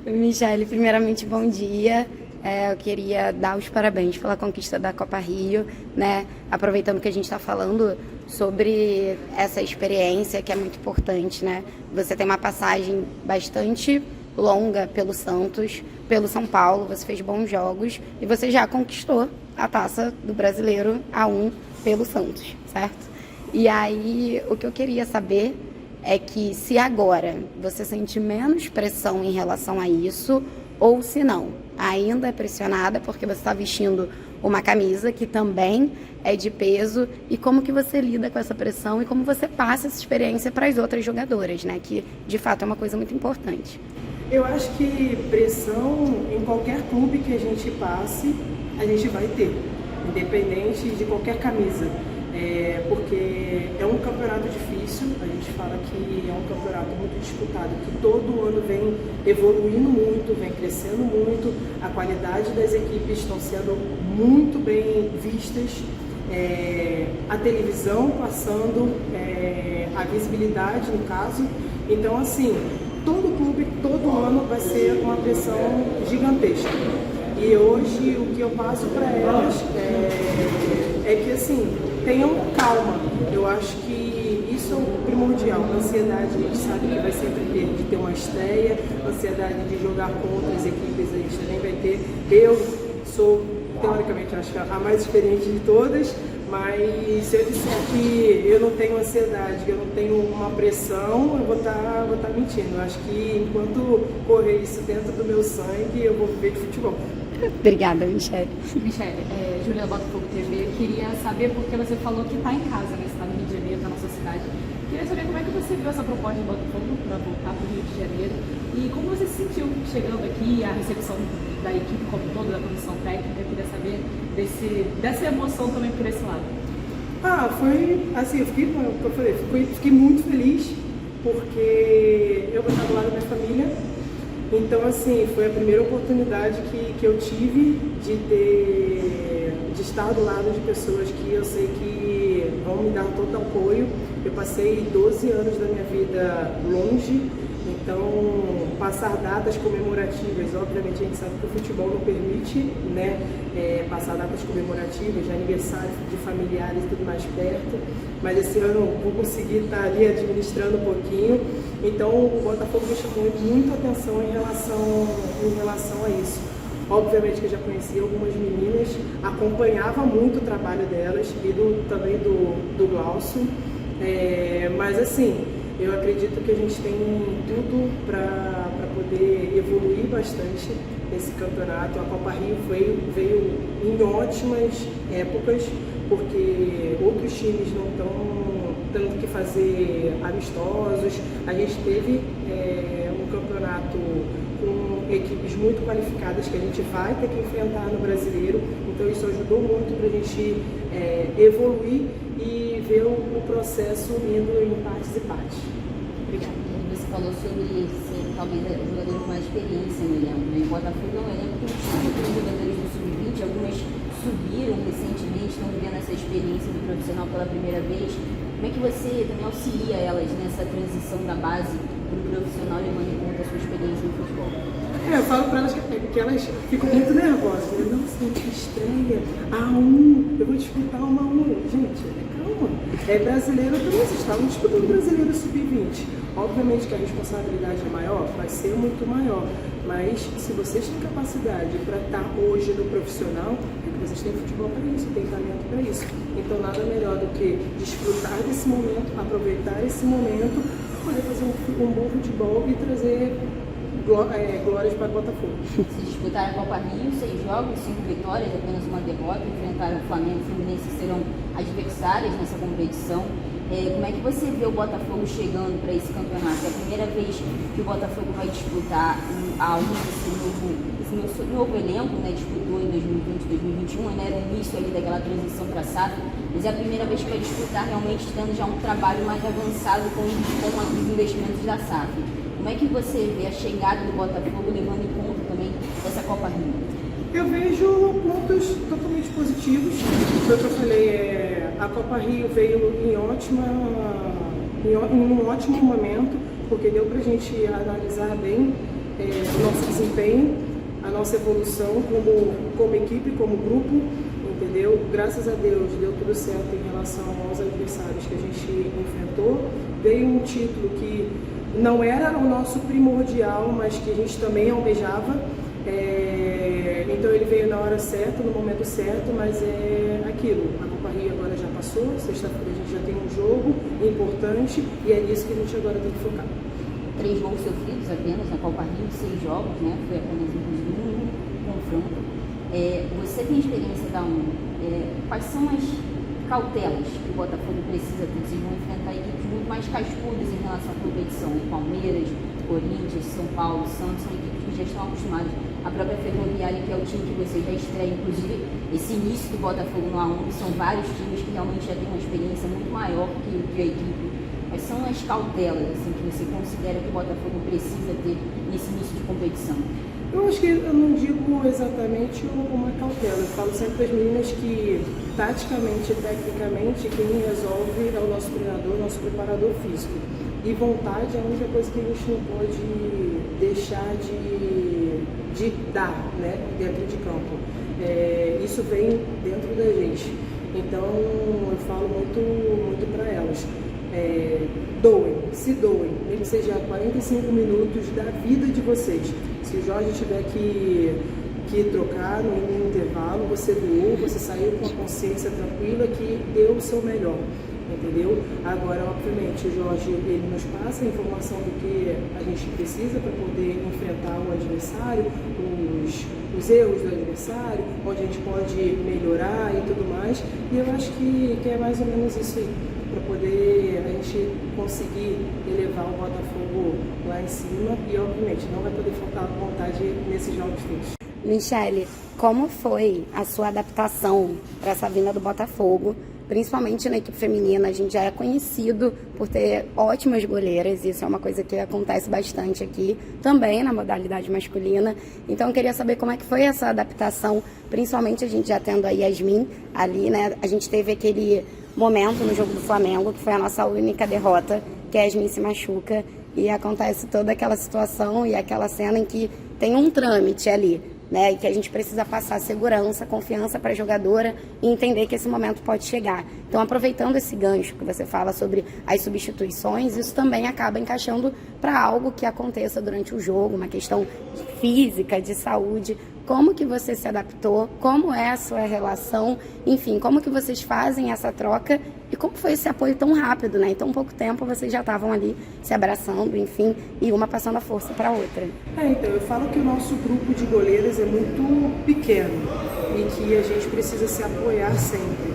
Michele, primeiramente, bom dia. Eu queria dar os parabéns pela conquista da Copa Rio, né? Aproveitando que a gente está falando sobre essa experiência que é muito importante, né? Você tem uma passagem bastante longa pelo Santos, pelo São Paulo, você fez bons jogos e você já conquistou a taça do Brasileiro A1 pelo Santos, certo? E aí, o que eu queria saber é que se agora você sente menos pressão em relação a isso, ou se não, ainda é pressionada porque você está vestindo uma camisa que também é de peso, e como que você lida com essa pressão e como você passa essa experiência para as outras jogadoras, né? Que de fato é uma coisa muito importante. Eu acho que pressão em qualquer clube que a gente passe, a gente vai ter, independente de qualquer camisa. Porque é um campeonato difícil, a gente fala que é um campeonato muito disputado, que todo ano vem evoluindo muito, vem crescendo muito, a qualidade das equipes estão sendo muito bem vistas, a televisão passando, a visibilidade no caso. Então, assim, todo clube, todo ano vai ser uma pressão gigantesca. E hoje o que eu passo para elas é que, assim, tenham calma. Eu acho que isso é o primordial. A ansiedade, a gente sabe que vai sempre ter, de ter uma estreia, ansiedade de jogar com outras equipes, a gente também vai ter. Eu sou, teoricamente, acho que a mais experiente de todas, mas se eu disser que eu não tenho ansiedade, que eu não tenho uma pressão, eu vou estar mentindo. Eu acho que enquanto correr isso dentro do meu sangue, eu vou viver de futebol. Obrigada, Michele. Michele, Júlia Botafogo TV, queria saber, porque você falou que está em casa, né? Você está no Rio de Janeiro, na nossa cidade. Queria saber como é que você viu essa proposta de Botafogo para voltar para o Rio de Janeiro e como você se sentiu chegando aqui, a recepção da equipe como toda, da comissão técnica. Eu queria saber dessa emoção também por esse lado. Foi assim, eu fiquei, como eu falei, fiquei muito feliz porque eu vou estar do lado da minha família. Então, assim, foi a primeira oportunidade que eu tive de estar do lado de pessoas que eu sei que vão me dar todo apoio. Eu passei 12 anos da minha vida longe, então passar datas comemorativas, obviamente a gente sabe que o futebol não permite, né, passar datas comemorativas, de aniversário de familiares e tudo mais perto, mas esse ano eu vou conseguir estar ali administrando um pouquinho. Então o Botafogo me chamou muita atenção em relação a isso. Obviamente que eu já conhecia algumas meninas, acompanhava muito o trabalho delas e também do Glaucio, mas assim, eu acredito que a gente tem tudo para poder evoluir bastante nesse campeonato. A Copa Rio veio em ótimas épocas, porque outros times não estão tendo que fazer amistosos. A gente teve um campeonato com equipes muito qualificadas que a gente vai ter que enfrentar no Brasileiro, então isso ajudou muito para a gente evoluir e ver o processo indo em partes e partes. Obrigada. Você falou sobre ser talvez o jogador com mais experiência no elenco, né? O Botafogo é um elenco que tem jogadores do Sub-20, algumas subiram recentemente, estão vivendo essa experiência do profissional pela primeira vez. Como é que você também auxilia elas nessa transição da base para o profissional, levando em conta a sua experiência no futebol? Eu falo para elas que elas ficam muito nervosas. Nossa, que estreia, A1, eu vou disputar uma A1. Gente, calma. Brasileiro também, vocês estavam disputando brasileiro Sub-20. Obviamente que a responsabilidade é maior, vai ser muito maior. Mas se vocês têm capacidade para estar hoje no profissional, vocês têm futebol para isso, têm talento para isso. Então nada melhor do que desfrutar desse momento, aproveitar esse momento, poder fazer um bom futebol e trazer glórias para o Botafogo. Se disputaram a Copa Rio, 6 jogos, 5 vitórias, apenas uma derrota, enfrentaram o Flamengo e o Fluminense, que serão adversários nessa competição. Como é que você vê o Botafogo chegando para esse campeonato? É a primeira vez que o Botafogo vai disputar esse novo elenco, né? Disputou em 2020, 2021, ainda era o início ali daquela transição para a SAF, mas é a primeira vez que vai disputar realmente tendo já um trabalho mais avançado com os investimentos da SAF. Como é que você vê a chegada do Botafogo levando em conta também essa Copa Rio? Eu vejo pontos totalmente positivos. Foi o que eu falei, a Copa Rio veio em um ótimo momento, porque deu para a gente analisar bem o nosso desempenho, a nossa evolução como equipe, como grupo, entendeu? Graças a Deus deu tudo certo em relação aos adversários que a gente enfrentou. Veio um título que não era o nosso primordial, mas que a gente também almejava. Então ele veio na hora certa, no momento certo, mas é aquilo. A Copa Rio agora já passou, sexta-feira a gente já tem um jogo importante e é nisso que a gente agora tem que focar. 3 gols sofridos apenas na Copa Rio, 6 jogos, né? Foi apenas inclusive um único confronto. Você tem experiência da ONU. Quais são as cautelas que o Botafogo precisa ter? Vocês vão enfrentar equipes muito mais cascudas em relação à competição. Palmeiras, Corinthians, São Paulo, Santos, são equipes que já estão acostumadas. A própria Ferroviária, que é o time que você já estreia, inclusive esse início do Botafogo no A1, são vários times que realmente já têm uma experiência muito maior que a equipe. Quais são as cautelas assim, que você considera que o Botafogo precisa ter nesse início de competição? Eu acho que eu não digo exatamente uma cautela. Eu falo sempre para as meninas que, taticamente e tecnicamente, quem resolve é o nosso treinador, o nosso preparador físico. E vontade é a única coisa que a gente não pode deixar de dar, né, dentro de campo. Isso vem dentro da gente. Então, eu falo muito para elas. Se doem, nem que seja 45 minutos da vida de vocês. Se o Jorge tiver que trocar no intervalo, você doou, você saiu com a consciência tranquila que deu o seu melhor, entendeu? Agora, obviamente, o Jorge ele nos passa a informação do que a gente precisa para poder enfrentar o adversário, os erros do adversário, onde a gente pode melhorar e tudo mais. E eu acho que é mais ou menos isso aí, para poder a gente conseguir elevar o Botafogo lá em cima e, obviamente, não vai poder faltar vontade nesses jogos todos. Michele, como foi a sua adaptação para essa vinda do Botafogo? Principalmente na equipe feminina, a gente já é conhecido por ter ótimas goleiras, isso é uma coisa que acontece bastante aqui, também na modalidade masculina. Então eu queria saber como é que foi essa adaptação, principalmente a gente já tendo a Yasmin ali, né? A gente teve aquele momento no jogo do Flamengo, que foi a nossa única derrota, que a Yasmin se machuca e acontece toda aquela situação e aquela cena em que tem um trâmite ali, né, e que a gente precisa passar segurança, confiança para a jogadora e entender que esse momento pode chegar. Então, aproveitando esse gancho que você fala sobre as substituições, isso também acaba encaixando para algo que aconteça durante o jogo, uma questão física, de saúde. Como que você se adaptou? Como é a sua relação? Enfim, como que vocês fazem essa troca? E como foi esse apoio tão rápido, né? Em tão pouco tempo vocês já estavam ali se abraçando, enfim, e uma passando a força para a outra. Então, eu falo que o nosso grupo de goleiras é muito pequeno e que a gente precisa se apoiar sempre.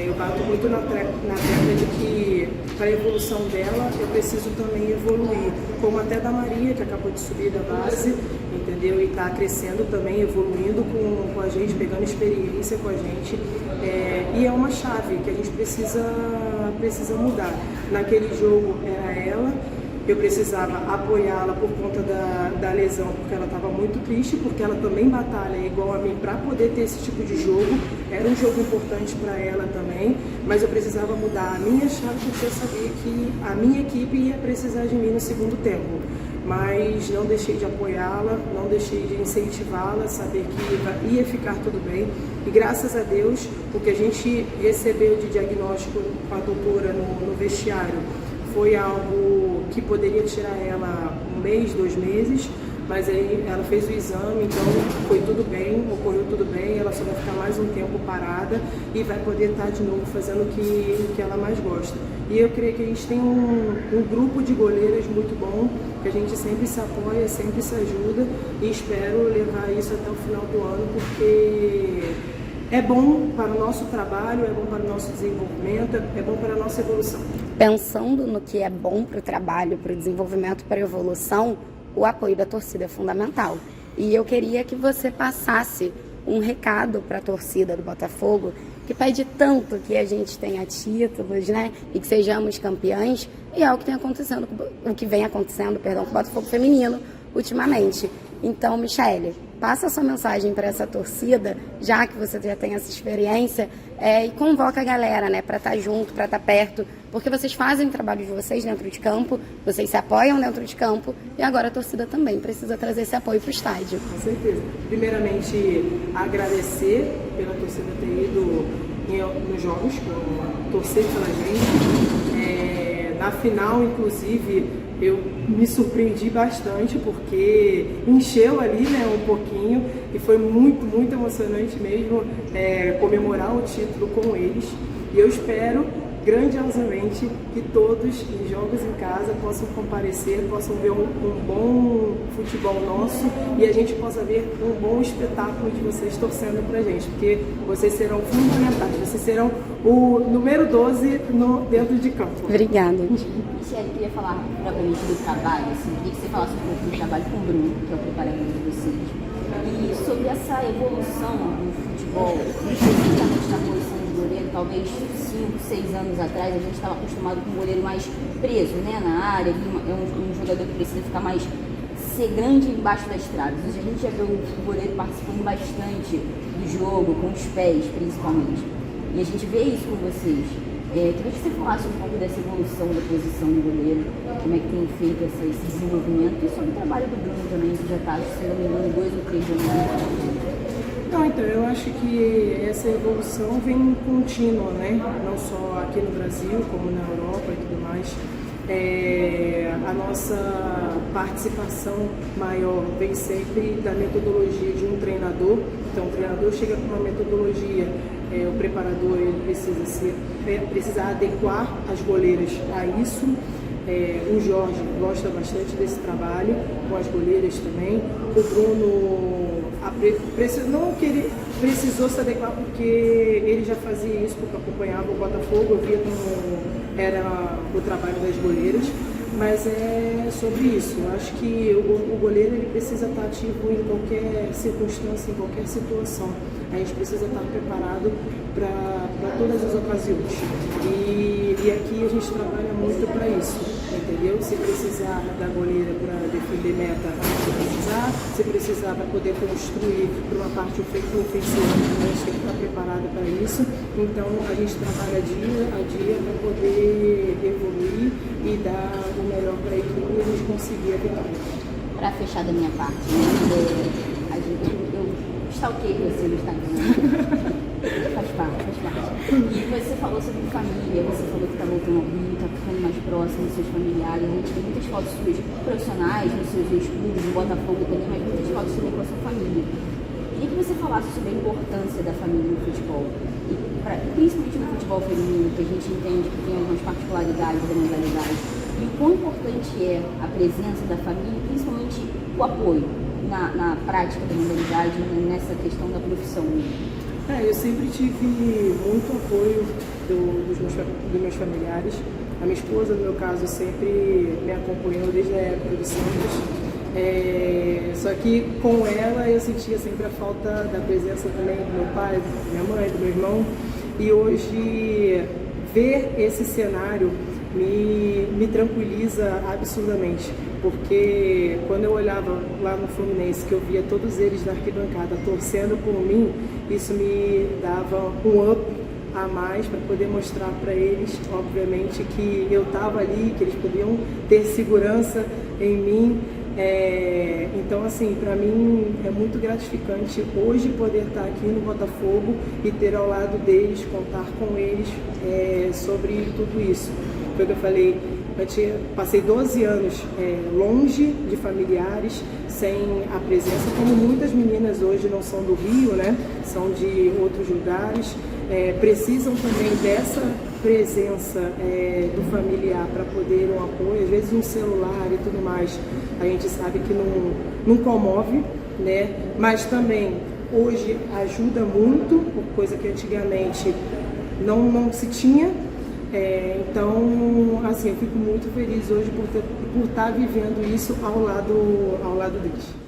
Eu bato muito na tecla de que para a evolução dela eu preciso também evoluir, como até da Maria, que acabou de subir da base, entendeu? E está crescendo também, evoluindo com a gente, pegando experiência com a gente. E é uma chave que a gente precisa mudar. Naquele jogo era ela, eu precisava apoiá-la por conta da lesão, porque ela estava muito triste, porque ela também batalha igual a mim para poder ter esse tipo de jogo. Era um jogo importante para ela também, mas eu precisava mudar a minha chave, porque eu sabia que a minha equipe ia precisar de mim no segundo tempo. Mas não deixei de apoiá-la, não deixei de incentivá-la, saber que ia ficar tudo bem. E graças a Deus, o que a gente recebeu de diagnóstico com a doutora no vestiário foi algo que poderia tirar ela 1 mês, 2 meses, mas aí ela fez o exame, então foi tudo bem, ocorreu tudo bem, ela só vai ficar mais um tempo parada e vai poder estar de novo fazendo o que ela mais gosta. E eu creio que a gente tem um grupo de goleiras muito bom, que a gente sempre se apoia, sempre se ajuda e espero levar isso até o final do ano, porque é bom para o nosso trabalho, é bom para o nosso desenvolvimento, é bom para a nossa evolução. Pensando no que é bom para o trabalho, para o desenvolvimento, para a evolução, o apoio da torcida é fundamental. E eu queria que você passasse um recado para a torcida do Botafogo, que pede tanto que a gente tenha títulos, né, e que sejamos campeões, e é o que vem acontecendo com o Botafogo feminino ultimamente. Então, Michele, passa a sua mensagem para essa torcida, já que você já tem essa experiência, e convoca a galera, né, para estar junto, para estar perto, Porque vocês fazem o trabalho de vocês dentro de campo, vocês se apoiam dentro de campo, e agora a torcida também precisa trazer esse apoio para o estádio. Com certeza. Primeiramente, agradecer pela torcida ter ido nos jogos, torcer pela gente. Na final, inclusive, eu me surpreendi bastante porque encheu ali, né, um pouquinho, e foi muito, muito emocionante mesmo comemorar o título com eles. E eu espero grandiosamente que todos em jogos em casa possam comparecer, possam ver um bom futebol nosso e a gente possa ver um bom espetáculo de vocês torcendo pra gente, porque vocês serão fundamentais, vocês serão o número 12 dentro de campo. Obrigada. Michele, queria falar propriamente do trabalho, assim, queria que você falasse um pouco do trabalho com o Bruno, que é o preparador de vocês, e sobre essa evolução do futebol, especificamente na posição de goleiro. Talvez 5, 6 anos atrás a gente estava acostumado com um goleiro mais preso, né, na área, é um jogador que precisa ficar mais, ser grande embaixo das traves. Hoje a gente já vê o goleiro participando bastante do jogo, com os pés principalmente, e a gente vê isso com vocês. Queria que você falasse um pouco dessa evolução da posição do goleiro, como é que tem feito esse desenvolvimento, e sobre o trabalho do Bruno também, que já está, se não me engano, 2 ou 3 anos. Então, eu acho que essa evolução vem contínua, né? Não só aqui no Brasil, como na Europa e tudo mais. A nossa participação maior vem sempre da metodologia de um treinador. Então, o treinador chega com uma metodologia, o preparador ele precisa adequar as goleiras a isso. O Jorge gosta bastante desse trabalho, com as goleiras também. O Bruno não que ele precisou se adequar porque ele já fazia isso, porque acompanhava o Botafogo, eu via como era o trabalho das goleiras, mas é sobre isso. Eu acho que o goleiro ele precisa estar ativo em qualquer circunstância, em qualquer situação. A gente precisa estar preparado para todas as ocasiões. E aqui a gente trabalha muito para isso, entendeu? Se precisar da goleira para defender meta, a gente vai precisar. Se precisar para poder construir para uma parte ofensiva, a gente tem que estar preparado para isso. Então a gente trabalha dia a dia para poder evoluir e dar o melhor para a equipe e a gente conseguir a vitória. Para fechar da minha parte, né? Eu stalkeei você no Instagram. Faz parte. E você falou sobre família, você falou que está voltando ao Rio, está ficando mais próximo dos seus familiares. A gente tem muitas fotos suas profissionais, nos seus ex-clubes, no Botafogo também, mas muitas fotos também com a sua família. Queria que você falasse sobre a importância da família no futebol. E principalmente no futebol feminino, que a gente entende que tem algumas particularidades da modalidade. E o quão importante é a presença da família, principalmente o apoio na prática da modalidade, nessa questão da profissão. Eu sempre tive muito apoio dos meus familiares. A minha esposa, no meu caso, sempre me acompanhou desde a época do Santos. Só que com ela eu sentia sempre a falta da presença também do meu pai, da minha mãe, do meu irmão. E hoje ver esse cenário me tranquiliza absurdamente, porque quando eu olhava lá no Fluminense, que eu via todos eles na arquibancada torcendo por mim, isso me dava um up a mais para poder mostrar para eles, obviamente, que eu estava ali, que eles podiam ter segurança em mim. Então, assim, para mim é muito gratificante hoje poder estar aqui no Botafogo e ter ao lado deles, contar com eles sobre tudo isso. Foi o que eu falei, passei 12 anos longe de familiares, sem a presença, como muitas meninas hoje não são do Rio, né? São de outros lugares, precisam também dessa presença do familiar para poder um apoio, às vezes um celular e tudo mais, a gente sabe que não comove, né? Mas também hoje ajuda muito, coisa que antigamente não se tinha. Então, assim, eu fico muito feliz hoje por estar vivendo isso ao lado deles.